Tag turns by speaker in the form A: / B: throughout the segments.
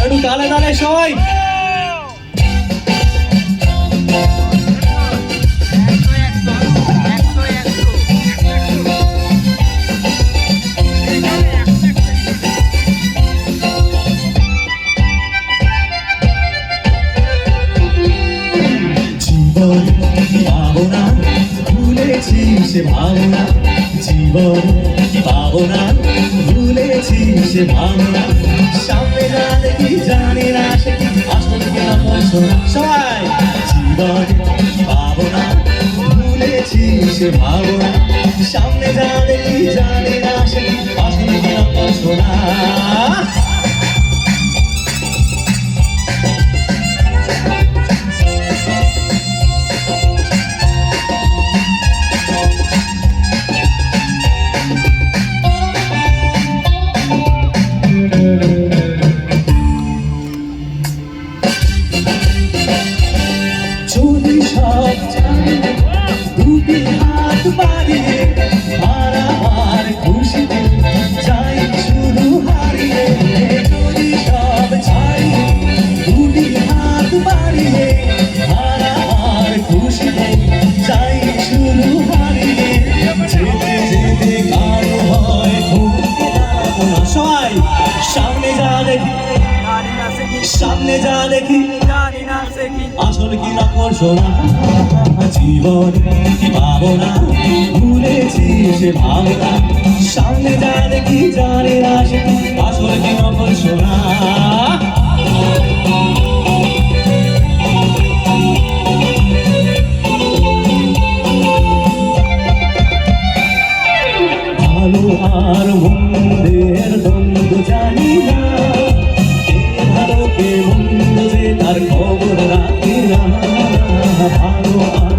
A: একটু তালে তালে সবাই। জীবন পাবো না ভুলেছি সে ভাবনা, জীবন পাবো না ভুলেছি সে ভাবনা, সামনে যা দেখি জানি না সে কি আসল কিনা শোনা। সবাই জীবন পাবো না ভুলেছি সে ভাবনা, সামনে যা দেখি জানি না সে কি আসল কিনা শোনা। যদি সব জানি দুটি হাত বাড়িয়ে হারাবার খুশিতে চাই শুধু হারিয়ে, যদি সব চাই দুটি হাত বাড়িয়ে হারাবার খুশিতে চাই শুধু হারিয়ে, যেতে যেতে কারো হয় ঘুরতে পারবো না। সবাই সামনে যা দেখি সামনে যা দেখি আসল কি নকল শোনা। জীবন পাবো না ভুলেছি সে ভাবনা, সামনে যা দেখি জানি না সে আসল কি নকল শোনা। ভালো আর মন্দের দ্বন্দ্ব জানি না, ভালো কে মন্দ যে তার খবর রাখি না, ভালো আর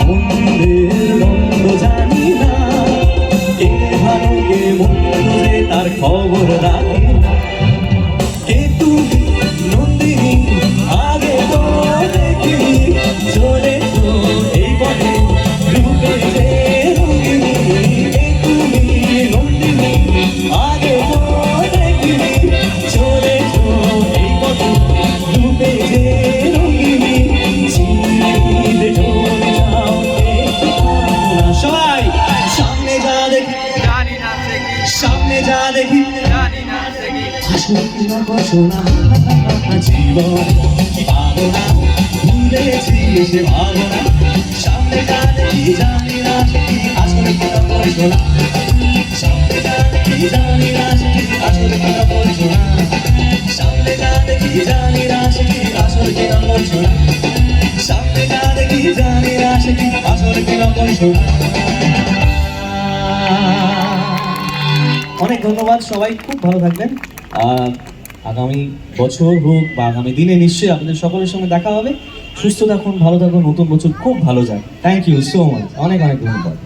A: মন্দের দ্বন্দ্ব জানি না, কে ভালো কে মন্দ যে তার খবর রাখি না। কে তুমি নন্দিনী আগে তো দেখিনি, চলে তো এই পথে রূপে যে রঙিনী, কে তুমি নন্দিনী আগে তো দেখিনি, চলে তো এই পথে রূপে যে রঙিনী, চিনিতে চলে যাও দেখতে পাবো না। সবাই সামনে যা দেখি সামনে যা দেখি আসল কি নকল শোনা। জীবন পাবো না ভুলেছি সে ভাবনা, সামনে যা দেখি জানি না সে কি আসল কি নকল শোনা। সামনে যা দেখি জানি না সে কি আসল কি নকল শোনা, সামনে যা দেখি জানি না সে কি আসল কি নকল শোনা, সামনে যা দেখি জানি না সে কি আসল কি নকল শোনা। অনেক ধন্যবাদ সবাই, খুব ভালো থাকবেন। আগামী বছর হোক বা আগামী দিনে নিশ্চয়ই আপনাদের সকলের সঙ্গে দেখা হবে। সুস্থ থাকুন, ভালো থাকুন, নতুন বছর খুব ভালো যাক। থ্যাংক ইউ সো মাচ, অনেক অনেক ধন্যবাদ।